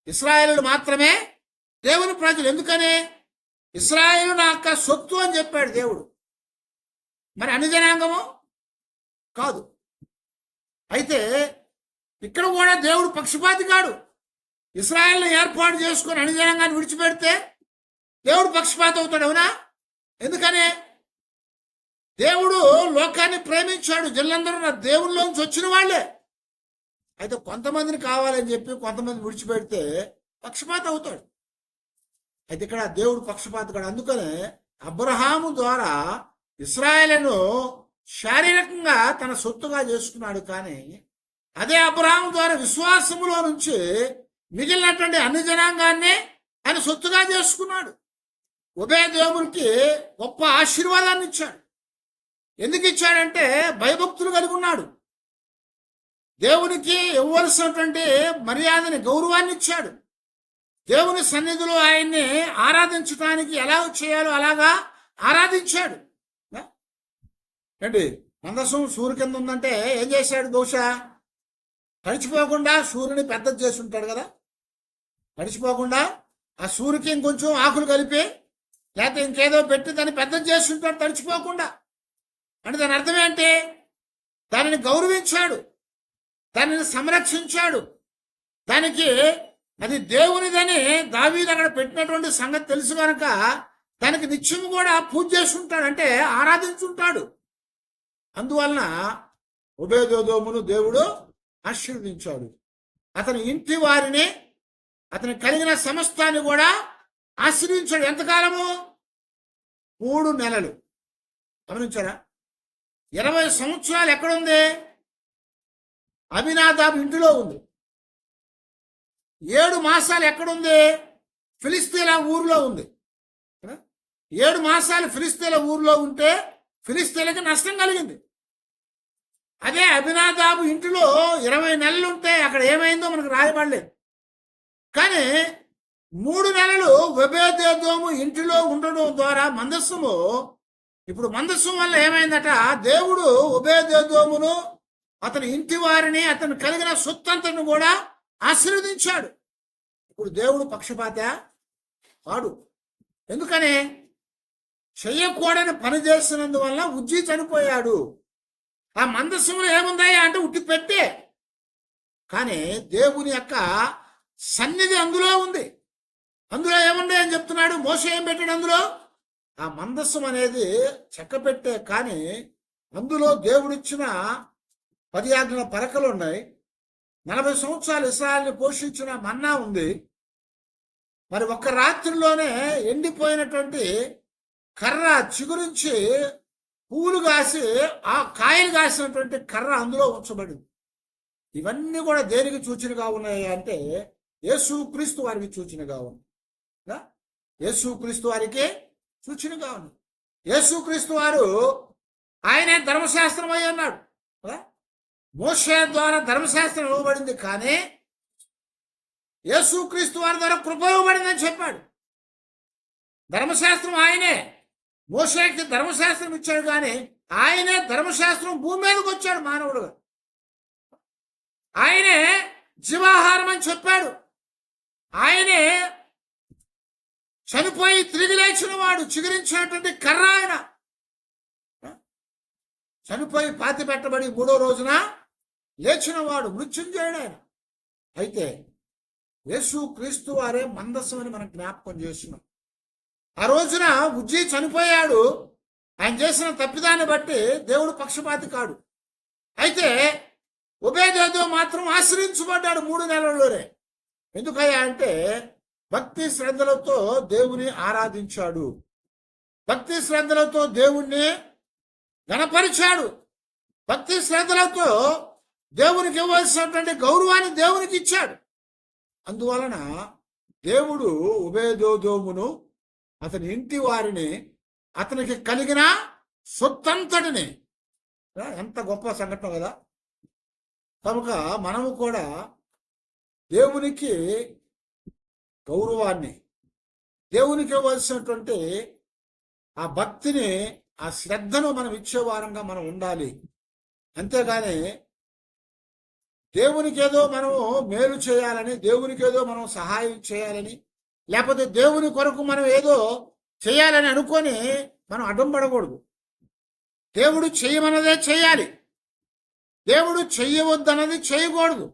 ఇశ్రాయేలు మాత్రమే దేవుని ప్రజలు. ఎందుకని? ఇశ్రాయేలు నా యొక్క సొత్తు అని చెప్పాడు దేవుడు. మరి అన్ని జనాంగము కాదు. అయితే ఇక్కడ కూడా దేవుడు పక్షపాతి కాడు. ఇశ్రాయేల్ని ఏర్పాటు చేసుకొని అన్ని జనాంగాన్ని విడిచిపెడితే దేవుడు పక్షపాతి అవుతాడు. అవునా? ఎందుకని? దేవుడు లోకాన్ని ప్రేమించాడు, జనులందరూ నా దేవుళ్ళలోంచి వచ్చిన వాళ్ళే. అయితే కొంతమందిని కావాలని చెప్పి కొంతమంది విడిచిపెడితే పక్షపాతి అవుతాడు. అయితే ఇక్కడ దేవుడు పక్షపాతి కాడు. అందుకనే అబ్రహాము ద్వారా ఇశ్రాయేలును శారీరకంగా తన సొత్తుగా చేసుకున్నాడు. కానీ అదే అబ్రహాము ద్వారా విశ్వాసములో నుంచి మిగిలినటువంటి అన్ని జనాంగాన్ని ఆయన సొత్తుగా చేసుకున్నాడు. ఒబేదెదోమునికి గొప్ప ఆశీర్వాదాన్ని ఇచ్చాడు. ఎందుకు ఇచ్చాడంటే భయభక్తులు కలిగి ఉన్నాడు. దేవునికి ఇవ్వవలసినటువంటి మర్యాదని, గౌరవాన్ని ఇచ్చాడు. దేవుని సన్నిధిలో ఆయన్ని ఆరాధించడానికి ఎలా చేయాలో అలాగా ఆరాధించాడు. ఏంటి మందసం సూర్యు కింద ఉందంటే ఏం చేశాడు? బహుశా తడిచిపోకుండా సూర్యుని పెద్దది చేసి ఉంటాడు కదా. తడిచిపోకుండా ఆ సూర్యుకి ఇంకొంచెం ఆకులు కలిపి లేకపోతే ఇంకేదో పెట్టి దాన్ని పెద్దది చేసి ఉంటాడు తడిచిపోకుండా. అంటే దాని అర్థం ఏంటి? దానిని గౌరవించాడు, దానిని సంరక్షించాడు. దానికి అది దేవునిదని దావీదు అక్కడ పెట్టినటువంటి సంగతి తెలుసు కనుక దానికి నిత్యం కూడా పూజ చేస్తుంటాడు, అంటే ఆరాధించుంటాడు. అందువలన ఒబేదెదోమును దేవుడు ఆశీర్వదించాడు. అతని ఇంటి వారిని, అతని కలిగిన సమస్తాన్ని కూడా ఆశీర్వించాడు. ఎంతకాలము? 3 నెలలు. గమనించారా? 20 సంవత్సరాలు ఎక్కడుంది? అబీనాదాబు ఇంటిలో ఉంది. 7 మాసాలు ఎక్కడుంది? ఫిలిస్తీన్ల ఊరిలో ఉంది. 7 మాసాలు ఫిలిస్తీన్ల ఊరిలో ఉంటే ఫిలిస్తీన్లకి నష్టం కలిగింది. అదే అబీనాదాబు ఇంటిలో 20 నెలలు ఉంటే అక్కడ ఏమైందో మనకు రాయబడలేదు. కానీ 3 నెలలు ఒబేదెదోము ఇంటిలో ఉండడం ద్వారా మందస్సము, ఇప్పుడు మందస్సం వల్ల ఏమైందట, దేవుడు ఒబేదెదోమును అతని ఇంటి వారిని అతను కలిగిన సొత్తంతను కూడా ఆశీర్వదించాడు. ఇప్పుడు దేవుడు పక్షపాత వాడు. ఎందుకని? చెయ్యకూడని పని చేసినందువల్ల ఉజ్జీ చనిపోయాడు. ఆ మందస్సంలో ఏముందాయా అంటే ఉట్టి పెట్టే, కానీ దేవుని యొక్క సన్నిధి అందులో ఉంది. అందులో ఏముంది అని చెప్తున్నాడు. మోషే ఏం పెట్టాడు అందులో? ఆ మందస్సం అనేది చెక్క పెట్టే, కానీ అందులో దేవుడిచ్చిన 10 ఆజ్ఞల పలకలు ఉన్నాయి. 40 సంవత్సరాలు ఇశ్రాయేలుని పోషించిన మన్నా ఉంది. మరి ఒక్క రాత్రిలోనే ఎండిపోయినటువంటి కర్ర చిగురించి పువ్వులు కాసి ఆ కాయలు కాసినటువంటి కర్ర అందులో ఉంచబడింది. ఇవన్నీ కూడా దేనికి సూచనగా ఉన్నాయి అంటే యేసుక్రీస్తు వారికి సూచనగా ఉంది. యేసుక్రీస్తు వారికి సూచనగా ఉంది. యేసుక్రీస్తు వారు ఆయనే ధర్మశాస్త్రం అయి అన్నాడు. మోషే ద్వారా ధర్మశాస్త్రం ఇవ్వబడింది, కానీ యేసుక్రీస్తు వారి ద్వారా కృప ఇవ్వబడిందని చెప్పాడు. ధర్మశాస్త్రం ఆయనే, మోషేకి ధర్మశాస్త్రం ఇచ్చాడు, కానీ ఆయనే ధర్మశాస్త్రం భూమి మీదకి వచ్చాడు మానవుడుగా. ఆయనే జీవాహారం అని చెప్పాడు. ఆయనే చనిపోయి తిరిగి లేచిన వాడు, చిగురించినటువంటి కర్ర ఆయన. చనిపోయి పాతి పెట్టబడి 3వ రోజున లేచిన వాడు, మృత్యుంజయుడు ఆయన. అయితే యేసుక్రీస్తు వారే మందస్సం అని మనం జ్ఞాపకం చేస్తున్నాం. ఆ రోజున ఉజ్జీ చనిపోయాడు. ఆయన చేసిన తప్పిదాన్ని బట్టి దేవుడు పక్షపాతి కాడు. అయితే ఒబేదెదోము మాత్రం ఆశ్రయించబడ్డాడు 3 నెలల్లోనే. ఎందుకయ్యా అంటే భక్తి శ్రద్ధలతో దేవుని ఆరాధించాడు, భక్తి శ్రద్ధలతో దేవుణ్ణి గణపరిచాడు, భక్తి శ్రద్ధలతో దేవునికి ఇవ్వాల్సినటువంటి గౌరవాన్ని దేవునికి ఇచ్చాడు. అందువలన దేవుడు ఒబేదెదోమును అతని ఇంటి వారిని అతనికి కలిగిన సొత్తంతటిని, ఎంత గొప్ప సంఘటన కదా. కనుక మనము కూడా దేవునికి గౌరవాన్ని, దేవునికి ఇవ్వాల్సినటువంటి ఆ భక్తిని, ఆ శ్రద్ధను మనం ఇచ్చే వారంగా మనం ఉండాలి. అంతేగాని దేవునికి ఏదో మనము మేలు చేయాలని, దేవునికి ఏదో మనం సహాయం చేయాలని, లేకపోతే దేవుని కొరకు మనం ఏదో చేయాలని అనుకొని మనం అడ్డం పడకూడదు. దేవుడు చెయ్యమన్నదే చేయాలి, దేవుడు చెయ్యవద్దన్నది చేయకూడదు.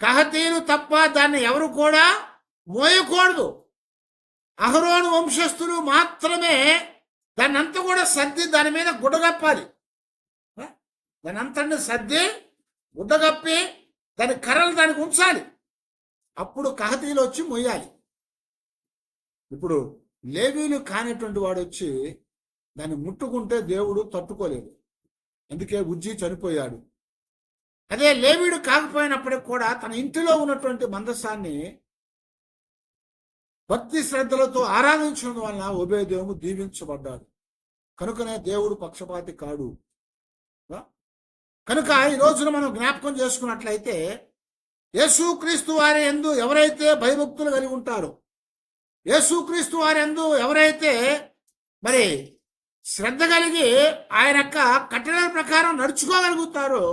కహతీలు తప్ప దాన్ని ఎవరు కూడా మోయకూడదు. అహరోను వంశస్థులు మాత్రమే దాన్ని అంతా కూడా సర్ది దాని మీద గుడ్డగప్పాలి. దాని అంతటి సర్ది గుడ్డగప్పి దాని కర్రలు దానికి ఉంచాలి. అప్పుడు కహతీలు వచ్చి మొయ్యాలి. ఇప్పుడు లేవీలు కానిటువంటి వాడు వచ్చి దాన్ని ముట్టుకుంటే దేవుడు తట్టుకోలేదు. అందుకే ఉజ్జీ చనిపోయాడు. అదే లేవీడు కాకపోయినప్పటికి కూడా తన ఇంటిలో ఉన్నటువంటి మందసాన్ని భక్తి శ్రద్ధలతో ఆరాధించడం వలన ఒబేదెదోము దీవించబడ్డాడు. కనుకనే దేవుడు పక్షపాతి కాడు. కనుక ఈ రోజున మనం జ్ఞాపకం చేసుకున్నట్లయితే యేసుక్రీస్తు వారి యందు ఎవరైతే భయభక్తులు కలిగి ఉంటారో, యేసుక్రీస్తు వారి యందు ఎవరైతే మరి శ్రద్ధ కలిగి ఆయన యొక్క కట్టడల ప్రకారం నడుచుకోగలుగుతారో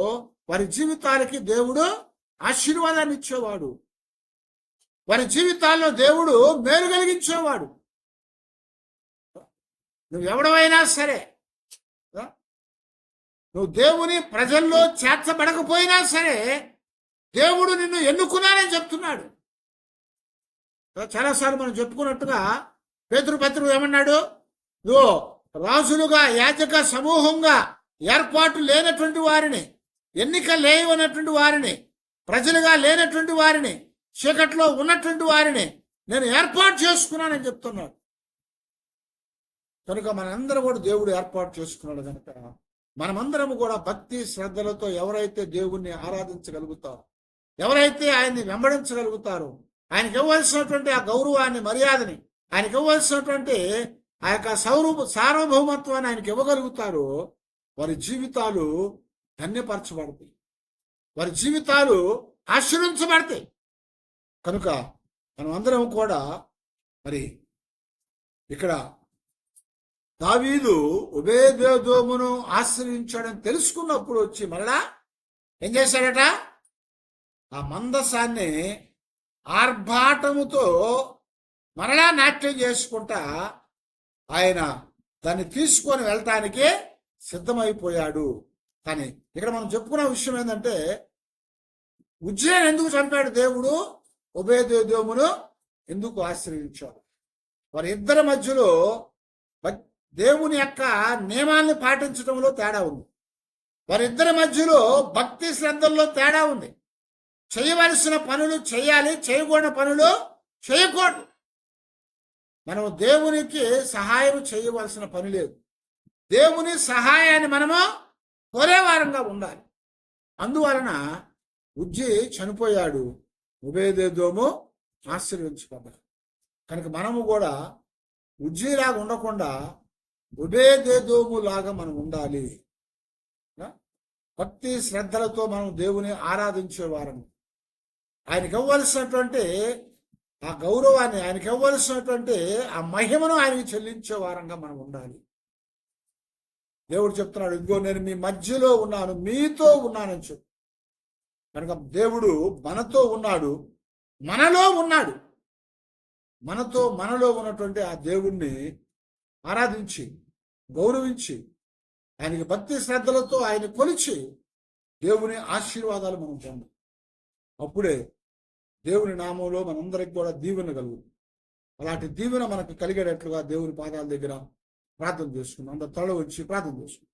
వారి జీవితాలకి దేవుడు ఆశీర్వాదాన్ని ఇచ్చేవాడు. వారి జీవితాల్లో దేవుడు మేలు కలిగించేవాడు. నువ్వు ఎవడవైనా సరే, నువ్వు దేవుని ప్రజల్లో చేర్చబడకపోయినా సరే దేవుడు నిన్ను ఎన్నుకున్నానని చెప్తున్నాడు. చాలాసార్లు మనం చెప్పుకున్నట్టుగా పేతురు పత్రికలో ఏమన్నాడు? నువ్వు రాజులుగా, యాజక సమూహంగా ఏర్పాటు లేనటువంటి వారిని, ఎన్నిక లేవనటువంటి వారిని, ప్రజలుగా లేనటువంటి వారిని, చీకట్లో ఉన్నటువంటి వారిని నేను ఏర్పాటు చేసుకున్నానని చెప్తున్నాడు. కనుక మనందరం కూడా దేవుడు ఏర్పాటు చేసుకున్నాడు కనుక మనమందరం కూడా భక్తి శ్రద్ధలతో ఎవరైతే దేవుణ్ణి ఆరాధించగలుగుతారో, ఎవరైతే ఆయన్ని వెంబడించగలుగుతారో, ఆయనకి ఇవ్వాల్సినటువంటి ఆ గౌరవాన్ని, మర్యాదని, ఆయనకి ఇవ్వాల్సినటువంటి ఆ యొక్క సార్వభౌమత్వాన్ని ఆయనకి ఇవ్వగలుగుతారో వారి జీవితాలు ధన్యపరచబడతాయి, వారి జీవితాలు ఆశీర్వించబడతాయి. కనుక మనం అందరం కూడా మరి ఇక్కడ దావీదు ఒబేదెదోమును ఆశ్రయించాడని తెలుసుకున్నప్పుడు వచ్చి మరలా ఏం చేశాడట? ఆ మందసాన్ని ఆర్భాటముతో మరలా నాట్యం చేసుకుంటా ఆయన దాన్ని తీసుకొని వెళ్ళటానికి సిద్ధమైపోయాడు. కానీ ఇక్కడ మనం చెప్పుకున్న విషయం ఏంటంటే, ఉజ్జయిని ఎందుకు చంపాడు దేవుడు? ఒబేదెదోమును ఎందుకు ఆశ్రయించాడు? వారి ఇద్దరి మధ్యలో దేవుని యొక్క నియమాల్ని పాటించడంలో తేడా ఉంది. వారిద్దరి మధ్యలో భక్తి శ్రద్ధల్లో తేడా ఉంది. చేయవలసిన పనులు చేయాలి, చేయకూడని పనులు చేయకూడదు. మనం దేవునికి సహాయం చేయవలసిన పని లేదు. దేవుని సహాయాన్ని మనము కోరేవారంగా ఉండాలి. అందువలన ఉజ్జి చనిపోయాడు, ఒబేదెదోము ఆశీర్వదించబడ్డాడు. కనుక మనము కూడా ఉజ్జీలాగా ఉండకుండా ఒబేదెదోము లాగా మనం ఉండాలి. భక్తి శ్రద్ధలతో మనం దేవుని ఆరాధించేవారం, ఆయనకి ఇవ్వవలసినటువంటి ఆ గౌరవాన్ని, ఆయనకి ఇవ్వవలసినటువంటి ఆ మహిమను ఆయనకి చెల్లించే వారంగా మనం ఉండాలి. దేవుడు చెప్తున్నాడు, ఇదిగో నేను మీ మధ్యలో ఉన్నాను, మీతో ఉన్నానని చెప్పు. కనుక దేవుడు మనతో ఉన్నాడు, మనలో ఉన్నాడు. మనలో ఉన్నటువంటి ఆ దేవుణ్ణి ఆరాధించి, గౌరవించి, ఆయనకి భక్తి శ్రద్ధలతో ఆయన కొలిచి దేవుని ఆశీర్వాదాలు మనం పొందాం. అప్పుడే దేవుని నామంలో మనందరికి కూడా దీవెన కలుగుతుంది. అలాంటి దీవెన మనకు కలిగేటట్లుగా దేవుని పాదాల దగ్గర ప్రార్థన చేసుకున్నాం. అందరూ తల వచ్చి ప్రార్థన చేసుకున్నాం.